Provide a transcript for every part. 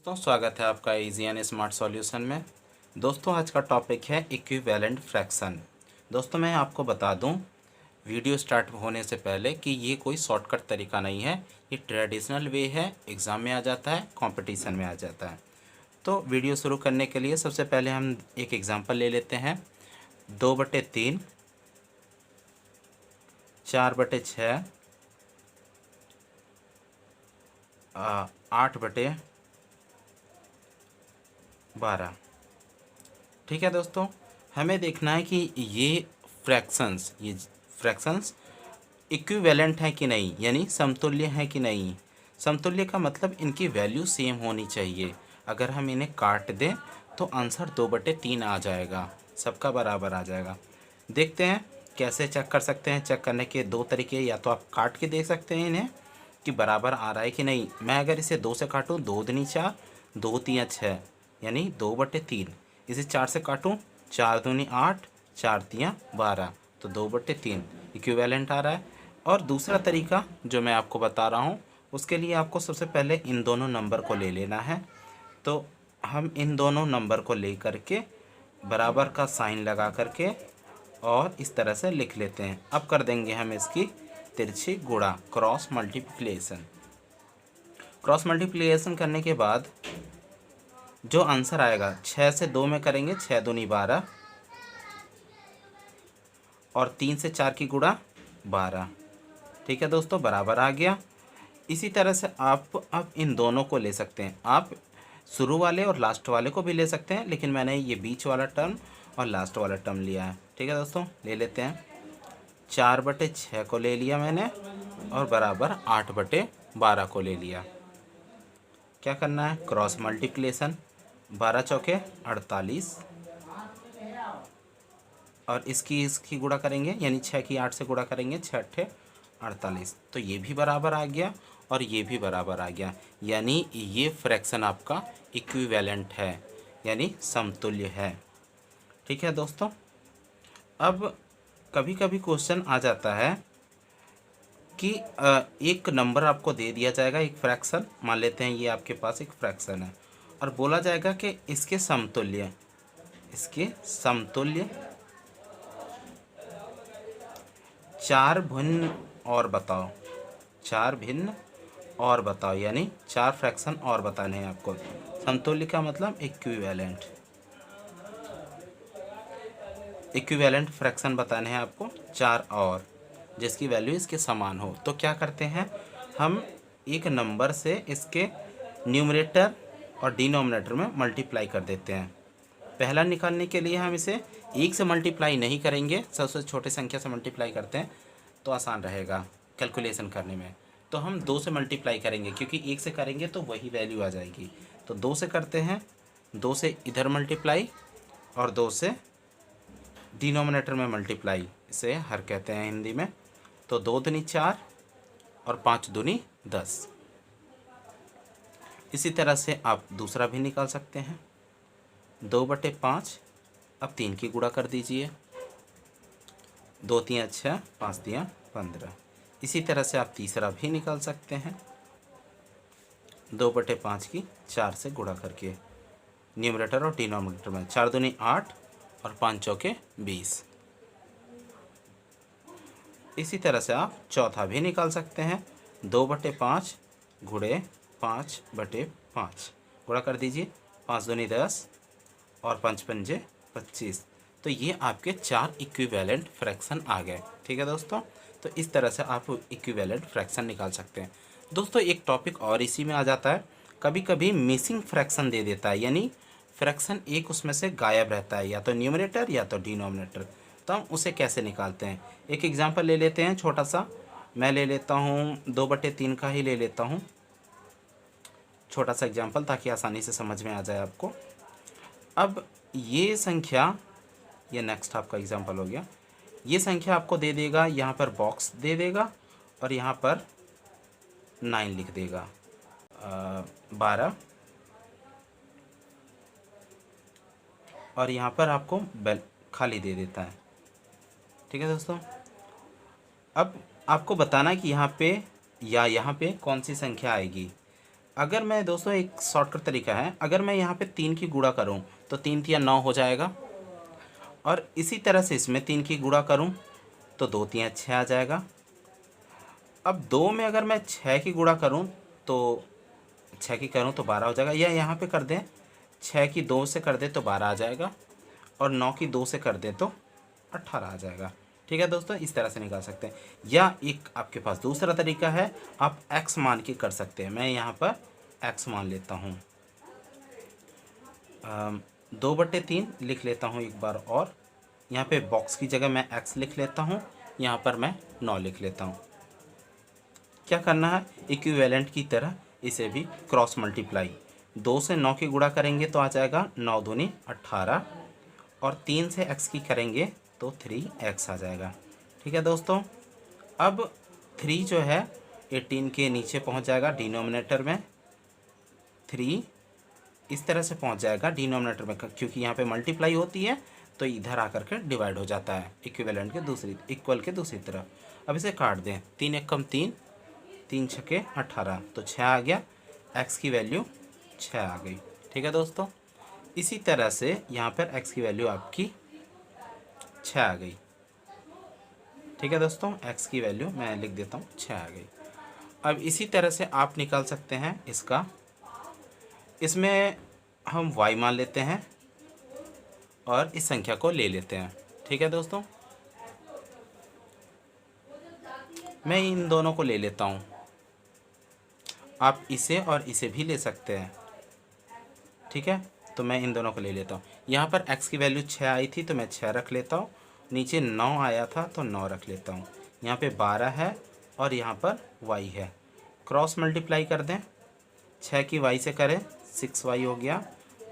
दोस्तों स्वागत है आपका इजी एंड स्मार्ट सॉल्यूशन में। दोस्तों आज का टॉपिक है इक्विवेलेंट फ्रैक्शन। दोस्तों मैं आपको बता दूं वीडियो स्टार्ट होने से पहले कि ये कोई शॉर्टकट तरीका नहीं है, ये ट्रेडिशनल वे है, एग्ज़ाम में आ जाता है, कंपटीशन में आ जाता है। तो वीडियो शुरू करने के लिए सबसे पहले हम एक एग्ज़ाम्पल ले लेते हैं। 2/3, 4/6, 8/12। ठीक है दोस्तों, हमें देखना है कि ये फ्रैक्शंस इक्विवेलेंट हैं कि नहीं, यानी समतुल्य हैं कि नहीं। समतुल्य का मतलब इनकी वैल्यू सेम होनी चाहिए। अगर हम इन्हें काट दें तो आंसर 2/3 आ जाएगा, सबका बराबर आ जाएगा। देखते हैं कैसे चेक कर सकते हैं। चेक करने के दो तरीके, या तो आप काट के देख सकते हैं इन्हें कि बराबर आ रहा है कि नहीं। मैं अगर इसे 2 से काटूँ, 2 दूनी 4, 2 तियाँ 6, यानी 2/3। इसे 4 से काटूँ, 4 दूनी 8, 4 तियाँ 12, तो 2/3 इक्विवेलेंट आ रहा है। और दूसरा तरीका जो मैं आपको बता रहा हूँ, उसके लिए आपको सबसे पहले इन दोनों नंबर को ले लेना है। तो हम इन दोनों नंबर को ले करके बराबर का साइन लगा करके और इस तरह से लिख लेते हैं। अब कर देंगे हम इसकी तिरछी गुणा, क्रॉस मल्टीप्लिकेशन। क्रॉस मल्टीप्लिकेशन करने के बाद जो आंसर आएगा, 6 से 2 में करेंगे, 6 दूनी 12, और 3 से 4 की गुणा 12। ठीक है दोस्तों, बराबर आ गया। इसी तरह से आप अब इन दोनों को ले सकते हैं। आप शुरू वाले और लास्ट वाले को भी ले सकते हैं, लेकिन मैंने ये बीच वाला टर्म और लास्ट वाला टर्म लिया है। ठीक है दोस्तों, ले लेते हैं। 4/6 को ले लिया मैंने और बराबर 8/12 को ले लिया। क्या करना है, क्रॉस मल्टीप्लिकेशन। 12 चौके 48, और इसकी गुणा करेंगे, यानी 6 की 8 से गुणा करेंगे, 6 8 48, तो ये भी बराबर आ गया और ये भी बराबर आ गया। यानी ये फ्रैक्शन आपका इक्विवेलेंट है, यानी समतुल्य है। ठीक है दोस्तों, अब कभी कभी क्वेश्चन आ जाता है कि एक नंबर आपको दे दिया जाएगा, एक फ्रैक्शन मान लेते हैं, ये आपके पास एक फ्रैक्शन है, और बोला जाएगा कि इसके समतुल्य 4 भिन्न और बताओ, 4 भिन्न और बताओ, यानी 4 फ्रैक्शन और बताने हैं आपको। समतुल्य का मतलब इक्विवेलेंट फ्रैक्शन बताने हैं आपको 4 और, जिसकी वैल्यू इसके समान हो। तो क्या करते हैं, हम एक नंबर से इसके न्यूमरेटर और डिनोमिनेटर में मल्टीप्लाई कर देते हैं। पहला निकालने के लिए हम इसे 1 से मल्टीप्लाई नहीं करेंगे, सबसे छोटे संख्या से मल्टीप्लाई करते हैं तो आसान रहेगा कैलकुलेशन करने में। तो हम 2 से मल्टीप्लाई करेंगे, क्योंकि 1 से करेंगे तो वही वैल्यू आ जाएगी। तो 2 से करते हैं, 2 से इधर मल्टीप्लाई और 2 से डिनोमिनेटर में मल्टीप्लाई, इसे हर कहते हैं हिंदी में। तो 2 दूनी 4 और 5 दूनी 10। इसी तरह से आप दूसरा भी निकाल सकते हैं। 2/5, अब 3 की गुणा कर दीजिए, 2 तियाँ 6, 5 तियाँ 15। इसी तरह से आप तीसरा भी निकाल सकते हैं, 2/5 की 4 से गुणा करके न्यूमरेटर और डिनोमिनेटर में। 4 दूनी 8 और 5 चौके 20। इसी तरह से आप चौथा भी निकाल सकते हैं, 2/5 गुणे 5/5 गुणा कर दीजिए, 5 दूनी 10 और 5 पंजे 25। तो ये आपके 4 इक्विवेलेंट फ्रैक्शन आ गए। ठीक है दोस्तों, तो इस तरह से आप इक्विवेलेंट फ्रैक्शन निकाल सकते हैं। दोस्तों एक टॉपिक और इसी में आ जाता है, कभी कभी मिसिंग फ्रैक्शन दे देता है, यानी फ्रैक्शन एक उसमें से गायब रहता है, या तो न्यूमरेटर या तो डिनोमिनेटर। तो हम उसे कैसे निकालते हैं, एक एग्जांपल ले लेते हैं छोटा सा। मैं ले लेता हूँ 2/3 का ही ले लेता हूँ, छोटा सा एग्जांपल, ताकि आसानी से समझ में आ जाए आपको। अब ये संख्या, ये नेक्स्ट आपका एग्जांपल हो गया, ये संख्या आपको दे देगा, यहाँ पर बॉक्स दे देगा और यहाँ पर 9 लिख देगा, 12, और यहाँ पर आपको बेल खाली दे देता है। ठीक है दोस्तों, अब आपको बताना है कि यहाँ पे या यहाँ पे कौन सी संख्या आएगी। अगर मैं दोस्तों एक शॉर्टकट तरीका है, अगर मैं यहाँ पे 3 की गुणा करूँ तो 3 तिया 9 हो जाएगा, और इसी तरह से इसमें 3 की गुणा करूँ तो 2 तिया 6 आ जाएगा। अब 2 में अगर मैं 6 की गुणा करूँ तो 6 की करूँ तो 12 हो जाएगा, या यहाँ पे कर दें 6 की 2 से कर दें तो 12 आ जाएगा, और 9 की 2 से कर दें तो 18 आ जाएगा। ठीक है दोस्तों, इस तरह से निकाल सकते हैं। या एक आपके पास दूसरा तरीका है, आप x मान के कर सकते हैं। मैं यहाँ पर x मान लेता हूँ, 2/3 लिख लेता हूँ एक बार, और यहाँ पे बॉक्स की जगह मैं x लिख लेता हूँ, यहाँ पर मैं 9 लिख लेता हूँ। क्या करना है, इक्विवेलेंट की तरह इसे भी क्रॉस मल्टीप्लाई, 2 से 9 की गुणा करेंगे तो आ जाएगा 9 दूनी 18, और 3 से x की करेंगे तो 3x आ जाएगा। ठीक है दोस्तों, अब 3 जो है 18 के नीचे पहुंच जाएगा डिनोमिनेटर में, 3 इस तरह से पहुंच जाएगा डिनोमिनेटर में, क्योंकि यहाँ पे मल्टीप्लाई होती है तो इधर आकर के डिवाइड हो जाता है इक्विवेलेंट के दूसरी, इक्वल के दूसरी तरफ। अब इसे काट दें, 3 एक कम 3, 3 छके 18, तो 6 आ गया, x की वैल्यू 6 आ गई। ठीक है दोस्तों, इसी तरह से यहाँ पर x की वैल्यू आपकी 6 आ गई। ठीक है दोस्तों, x की वैल्यू मैं लिख देता हूँ 6 आ गई। अब इसी तरह से आप निकाल सकते हैं इसका, इसमें हम y मान लेते हैं और इस संख्या को ले लेते हैं। ठीक है दोस्तों, मैं इन दोनों को ले लेता हूँ, आप इसे और इसे भी ले सकते हैं। ठीक है, तो मैं इन दोनों को ले लेता हूँ। यहाँ पर x की वैल्यू 6 आई थी तो मैं 6 रख लेता हूँ, नीचे 9 आया था तो 9 रख लेता हूँ, यहाँ पे 12 है और यहाँ पर y है। क्रॉस मल्टीप्लाई कर दें, 6 की y से करें 6y हो गया,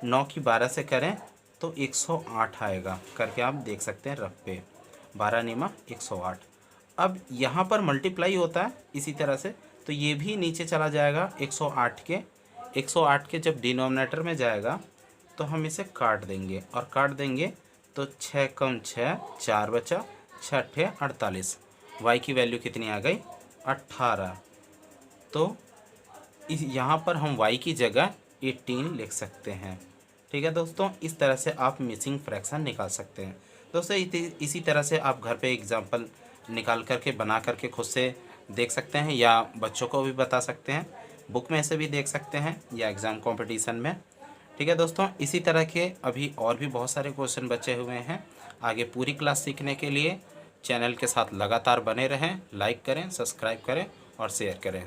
9 की 12 से करें तो 108 आएगा, करके आप देख सकते हैं रफ पे, 12 निमा 108। अब यहाँ पर मल्टीप्लाई होता है इसी तरह से, तो ये भी नीचे चला जाएगा 108 के जब डिनोमिनेटर में जाएगा तो हम इसे काट देंगे, और काट देंगे तो 6 कम 6 4 बचा, 6 अट्ठे 48, y की वैल्यू कितनी आ गई 18। तो यहाँ पर हम y की जगह 18 लिख सकते हैं। ठीक है दोस्तों, इस तरह से आप मिसिंग फ्रैक्शन निकाल सकते हैं। दोस्तों इसी तरह से आप घर पे एग्जांपल निकाल करके बना करके खुद से देख सकते हैं, या बच्चों को भी बता सकते हैं, बुक में से भी देख सकते हैं या एग्ज़ाम कंपटीशन में। ठीक है दोस्तों, इसी तरह के अभी और भी बहुत सारे क्वेश्चन बचे हुए हैं। आगे पूरी क्लास सीखने के लिए चैनल के साथ लगातार बने रहें, लाइक करें, सब्सक्राइब करें और शेयर करें।